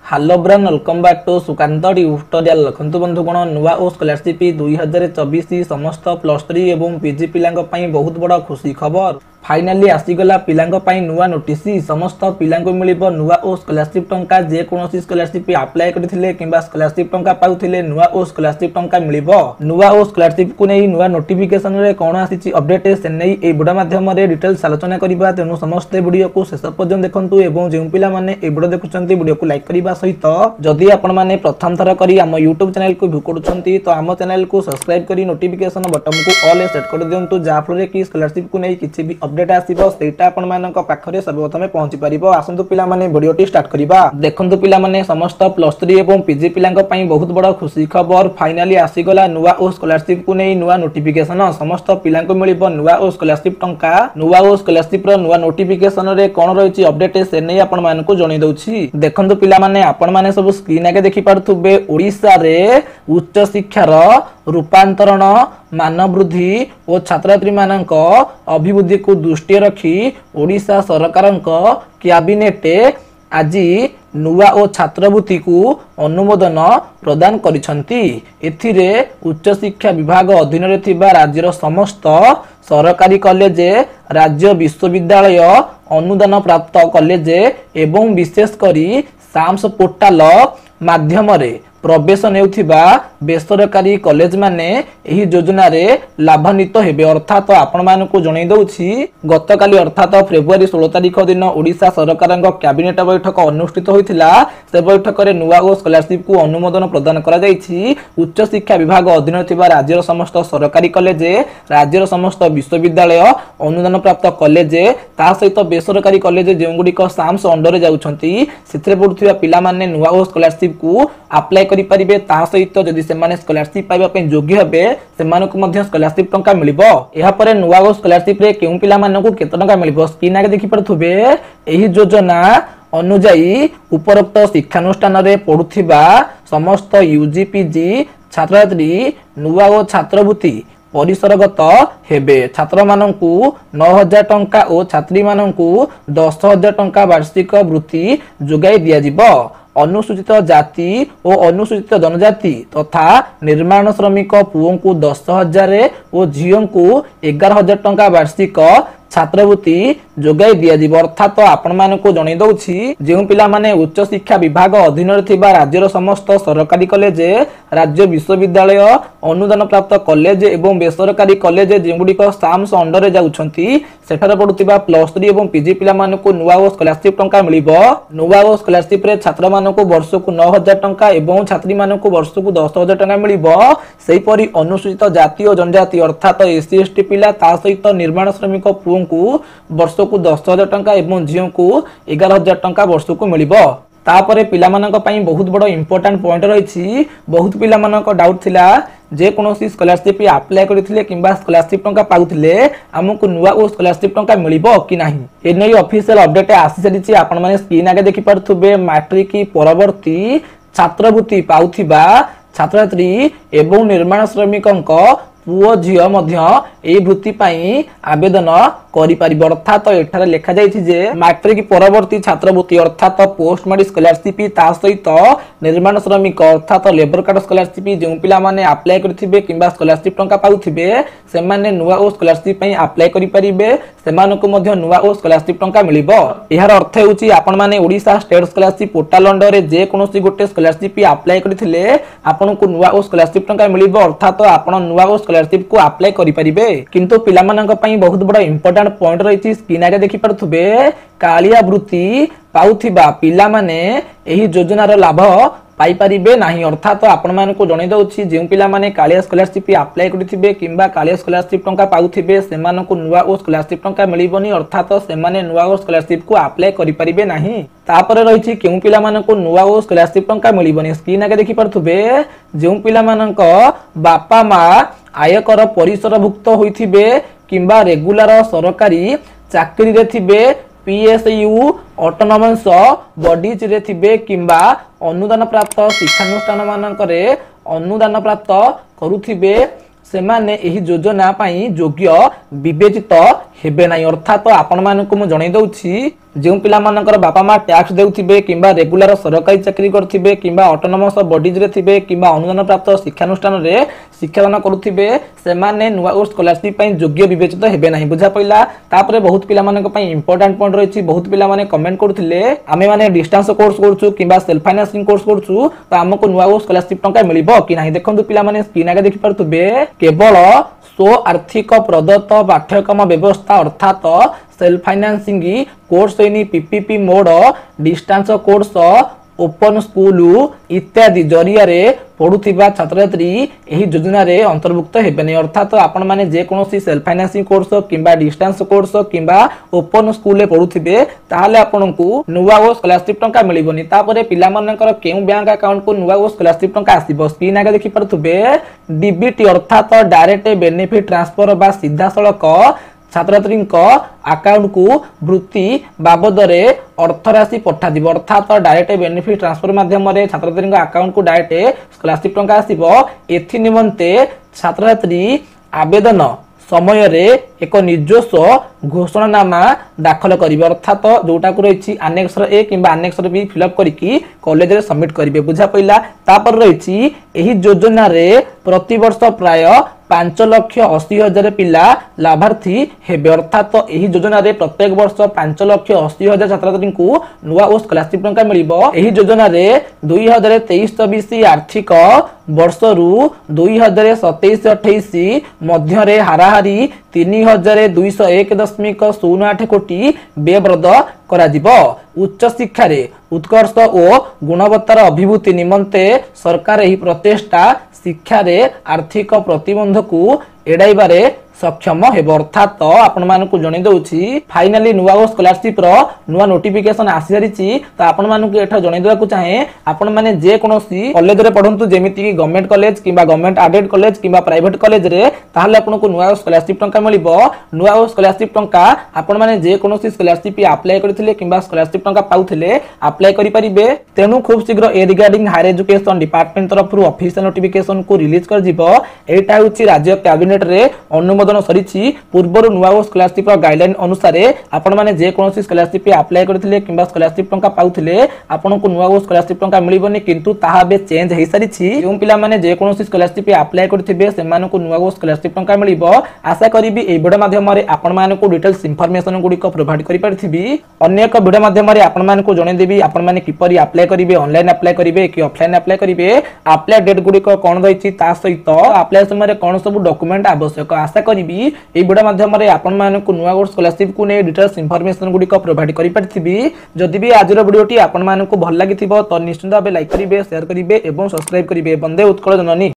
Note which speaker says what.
Speaker 1: Hello ब्रान welcome back to Sukant tutorial. देखु बंधुगण नुआ और स्कॉलरशिप 2024 समस्त +3 और पीजी पिला बहुत बड़ा खुशी खबर फाइनाली आसीगला पिलांग नुआ नोटिस समस्त पिलांग मिलिबो नुआ और स्कॉलरशिप टंका जे कोनोसी स्कॉलरशिप अप्लाई करथिले किबा स्कॉलरशिप टंका पाउथिले नुआ और स्कॉलरशिप टंका मिलिबो। नुआ और स्कॉलरशिप को नै नुआ नोटिफिकेशन रे कोन आसीची अपडेट से नै ए वीडियो माध्यम रे डिटेल्स आलोचना करिबा। तेनु समस्त वीडियो को शेष पर्यंत देखंतु एवं जे पिला माने ए वीडियो देखुचंती वीडियो को लाइक करिबा सहित जदि आपण माने प्रथम थर करी हम YouTube चैनल को व्यू करूछंती तो हम चैनल को सब्सक्राइब करी नोटिफिकेशन बटन को ऑल सेट कर दियंतु जा फल रे कि स्कॉलरशिप को नै किछि भी अपडेट आसीबो सेटा आपण मानक पाखरे सर्वप्रथम पहुंची परिबो। आसंतु पिला माने वीडियोटी स्टार्ट करिबा। देखंतु पिला माने समस्त +3 एवं पीजी पिलांक पई बहुत बड़ा खुशी खबर फाइनाली आसीगला नुआ और स्कॉलरशिप को नै नुआ नोटिफिकेशन समस्त पिलांक मिलिबो नुआ और स्कॉलरशिप टंका। नुआ और स्कॉलरशिप रो नुआ नोटिफिकेशन रे कोन रहिछि अपडेट से नै आपण मानक जणै दउछि। देखंतु पिला माने आपण माने सब स्क्रीन आगे देखि पारथुबे ओडिसा रे उच्च शिक्षार रूपांतरण मान वृद्धि और छात्रछात्री मानक अभिवृद्धि को दृष्टि रखी ओडिशा सरकार कैबिनेट आज नुआ और छात्रवृत्ति को अनुमोदन प्रदान करिसंती। एथिरे उच्च शिक्षा विभाग अधीन रे थिबा राज्यर समस्त सरकारी कॉलेज राज्य विश्वविद्यालय अनुदान प्राप्त कॉलेज एवं विशेष करी साम्स पोर्टाल माध्यम रे प्रवेश नेउथिबा बेसरकारी कॉलेज माने एही योजना रे लाभान्वित हेबे। अर्थात आपण मानकु जणै दउछि गतकाली अर्थात फेब्रुआरी 16 तारिख दिन ओडिशा सरकारक कैबिनेट बैठक अनुष्ठित होइथिला। से बैठक रे नुआ और स्कॉलरशिप को अनुमोदन प्रदान करा जाइछि। उच्च शिक्षा विभाग अधीन थिबा राज्यर समस्त सरकारी कॉलेज राज्यर समस्त विश्वविद्यालय अनुदान प्राप्त कॉलेज ता सहित बेसरकारी कॉलेज जेउगुडिक साम्स अंडर रे जाउछंती सेथरे पढुथिबा पिला माने नुआ और स्कॉलरशिप को अप्लाई करि परिबे। ता सहित जदि से माने स्कॉलरशिप पाइबा पे योग्य हेबे सेमानकु मध्ये स्कॉलरशिप टंका मिलिबो। एहा परे नुआ और स्कॉलरशिप रे केउ पिला मानकु केते टंका मिलिबो स्क्रीन आगे देखि पड़थुबे। एही योजना अनुଯାयी उपरोक्त शिक्षानुष्ठान रे पढुथिबा समस्त यूजी पीजी छात्रछात्री नुआ और छात्रवृत्ति परिसरगत हेबे। छात्र मानकु 9000 टंका और छात्री मानकु 10000 टंका वार्षिक वृत्ति जोगाई दिया जिवो। अनुसूचित जाति और अनुसूचित जनजाति तथा निर्माण श्रमिक पुओं को 10,000 और झीओं को 11,000 टंका वार्षिक छात्रवृत्ति जोगाई दिया जिवो। अर्थात आपण मानकु जणै दउछि जेउ पिला माने उच्च शिक्षा विभाग अधीन रे थिबा राज्यर समस्त सरकारी कॉलेज राज्य विश्वविद्यालय अनुदान प्राप्त कॉलेज एवं बेसरकारी कॉलेज जेउगुडिक साम्स अंडर रे जाउछंती सेठार पढुतिबा +3 एवं पीजी पिला मानकु नुआ और स्कॉलरशिप टंका मिलिबो। नुआ और स्कॉलरशिप रे छात्र मानकु वर्ष को 9000 टंका एवं छात्री मानकु वर्ष को 10,000 टंका मिलिबो। सेही परि अनुसूचित जाति और जनजाति अर्थात एससी एसटी पिला ता सहित निर्माण श्रमिक पुओं को वर्ष को 10,000 टंका एवं झीओं को 11,000 टंका वर्ष को मिलिबो। तापरे पिला मानक पई बहुत बड़ इंपोर्टेंट पॉइंट रहिछि। बहुत पिला मानक डाउट थिला जे कोनोसी स्कॉलरशिप अप्लाई करथिले किबा स्कॉलरशिप टंका पाउथिले हमकु नुआ और स्कॉलरशिप टंका मिलिबो कि नाही। ए नै ऑफिशियल अपडेट आसी सलिछि। आपण माने स्क्रीन आगे देखि पारथुबे मैट्रिक परवर्ती छात्रवृत्ति पाउथिबा छात्रछात्री एवं निर्माण श्रमिकंक पुओ झीओ मध्य ए वृत्ति पई आवेदन करि परिबो। अर्थात एठारे लेखा जाइछि जे मैट्रिक परवर्ती छात्रवृत्ति अर्थात पोस्ट मैट्रिक स्कॉलरशिप ता सहित निर्माण श्रमिक अर्थात लेबर कार्ड स्कॉलरशिप जेउ पिला माने अप्लाई करथिबे किबा स्कॉलरशिप टंका पाउथिबे से माने नुआ और स्कॉलरशिप पई अप्लाई करि परिबे सेमानको मध्य नुआ और स्कॉलरशिप टंका मिलिबो। एहार अर्थ हेउछि आपण माने Odisha state scholarship portal under रे जे कोनोसी गोटे स्कॉलरशिप अप्लाई करथिले आपनको नुआ और स्कॉलरशिप टंका मिलिबो। अर्थात आपण नुआ और स्कॉलरशिप को अप्लाई करि परिबे। किंतु पिला मानक पई बहुत बड़ा इंपोर्टेंट पॉइंट रहिछि। स्क्रीन आगे देखि पारथुबे कालिया वृत्ति पाउथिबा पिला माने एही योजनार लाभ पाई परिबे नाही। अर्थात आपण मानकु जणै दउछि जेउ पिला माने कालिया स्कॉलरशिप अप्लाई करथिबे किबा कालिया स्कॉलरशिप टंका पाउथिबे सेमानकु नुआ और स्कॉलरशिप टंका मिलिबोनी। अर्थात सेमाने नुआ और स्कॉलरशिप को अप्लाई करि परिबे नाही। तापर रहिछि केउ पिला मानकु नुआ और स्कॉलरशिप टंका मिलिबोनी। स्क्रीन आगे देखि पारथुबे जेउ पिला मानक बापा मा आयकर परिसरभुक्त होइथिबे किबा रेगुलर सरकारी चाकरी रे थिबे पीएसयू ऑटोनोमस बॉडीज रे थिबे किबा अनुदान प्राप्त शिक्षानुष्ठान मानकरे अनुदान प्राप्त करुथिबे सेमाने एही योजना पाई योग्य विवेचित हेबे नहीं। अर्थात आपण मानकु मु जणै दउछि जो पिला मानकर बापा माँ टैक्स देउथिबे किंबा रेगुलर सरकारी चाकरी करथिबे किंबा ऑटोनोमस बॉडीज रे थिबे किंबा अनुदान प्राप्त शिक्षानुष्ठान रे शिक्षादान करुथिबे सेमाने नुवा ओ स्कॉलरशिप पई योग्य विवेचित हेबे नहीं। बुझा पइला। तापरे बहुत पिला मानक पई इंपोर्टेंट पॉइंट रहिछि। बहुत पिला माने कमेंट करथिले आमे माने डिस्टेंस कोर्स करछु किंबा सेल्फ फाइनेंसिंग कोर्स करछु तो हमको नुवा ओ स्कॉलरशिप टंका मिलिबो कि नाही। देखंतु पिला माने स्क्रीन आगे देखि पारथुबे केवल स्व आर्थिक प्रदत्त पाठ्यक्रम व्यवस्था अर्थात self financing course in PPP mode distance course open school इत्यादि जरिया रे पढ़ुथिबा छात्र छात्री एही योजना रे अंतर्भुक्त हेबे नै। अर्थात आपण माने जे कोनोसी सेल्फ फाइनेंसिंग कोर्स किंबा डिस्टेंस कोर्स किंबा ओपन स्कूल रे पढ़ुथिबे ताहाले आपनकु नुवा ओ स्कॉलरशिप टंका मिलिबोनी। तापरे पिला मानकर केउ बैंक अकाउंट को नुवा ओ स्कॉलरशिप टंका आसीबो स्क्रीन आगे देखि पारथुबे डीबीटी अर्थात डायरेक्ट बेनिफिट ट्रांसफर बा सीधा सड़क छात्र छात्री अकाउंट को वृत्ति बाबद अर्थ राशि पठा दिबो। अर्थात डायरेक्ट बेनिफिट ट्रांसफर माध्यम रे छात्र छात्री अकाउंट को डायरेक्ट स्कॉलरशिप टंका आसीबो। एथि निमंते छात्र छात्री आवेदन समय रे एक निजस्व घोषणानामा दाखल करिवे। अर्थात जोटा को रही आनेक्स ए किंबा आनेक्स बी फिलअप करिकी कॉलेज रे सबमिट करिवे। बुझा पइला। तापर रही एही योजना रे प्रति वर्ष प्राय 5,80,000 पिला लाभार्थी हेबे। अर्थात एही योजना रे प्रत्येक वर्ष 5,80,000 छात्र छात्री को नुवा ओ स्कॉलरशिप टंका मिलिबो। एही योजना रे 2023-24 आर्थिक वर्ष रु 2027-28 मध्य रे हाराहारी 3,201.08 कोटी व्ययबराद करा दिबो। उच्च शिक्षा रे उत्कर्ष और गुणवत्तार अभिवृद्धि निमंते सरकार एही प्रचेष्टा शिक्षा रे आर्थिक प्रतिबंध को एडाइबारे सक्षम हेबो। अर्थात आपण मानकु जणे दउछि फाइनली नुवा ओ स्कॉलरशिप रो नुवा नोटिफिकेशन आसी सारिछि। तो आपण मानकु एठा जणे देबा को चाहे आपण माने जे कोनोसी कॉलेज रे पढंतु जेमिति कि गवर्नमेंट कॉलेज किंबा गवर्नमेंट एडेड कॉलेज किंबा प्राइवेट कॉलेज रे ताहाले आपनको नुवा ओ स्कॉलरशिप टंका मिलिबो। नुवा ओ स्कॉलरशिप टंका आपण माने जे कोनोसी स्कॉलरशिप अप्लाई करथिले किंबा स्कॉलरशिप टंका पाउथिले अप्लाई करि परिबे। तेनु खूब शीघ्र ए रिगार्डिंग हायर एजुकेशन डिपार्टमेंट तरफ रु ऑफिशियल नोटिफिकेशन को रिलीज कर जिवो। एटा होछि राज्य कैबिनेट रे अनुमोदन सरिछि। पूर्वरु नुवा ओ स्कॉलरशिप रो गाइडलाइन अनुसार आपण माने जे कोनोसी स्कॉलरशिप अप्लाई करथिले किंबा स्कॉलरशिप टंका पाउथिले आपनको नुवा ओ स्कॉलरशिप टंका मिलिबोनी। किंतु ताहा बे चेंज हेइ सारिछि। जो पिला माने जे कोनोसी स्कॉलरशिप अप्लाई करथिबे सेमानको नुवा ओ स्कॉलरशिप टंका मिलिबो। आशा करिबि ए वीडियो माध्यम रे आपण मानको डिटेल्स इंफॉर्मेशन गुडी को प्रोवाइड करि परथिबि। अन्य एक वीडियो माध्यम रे आपण मानको जणे देबि आपण माने किपरि अप्लाई करिवे ऑनलाइन अप्लाई करिवे कि ऑफलाइन अप्लाई करिवे अप्लाई डेट गुडी को कोन रहिछि ता सहित अप्लाई समय रे कोन सब डॉक्यूमेंट आवश्यक। आशा करिबि ए वीडियो माध्यम रे आपण मानको नुवा ओ स्कॉलरशिप को ने डिटेल्स इंफॉर्मेशन गुडी को प्रोवाइड करि परथिबि। जदि भी आजर वीडियोटी आपण मानको भल लागिथिबो तो निश्चित भाबे लाइक करिवे शेयर करिवे एवं सब्सक्राइब करिवे। बंदे उत्कल जननी।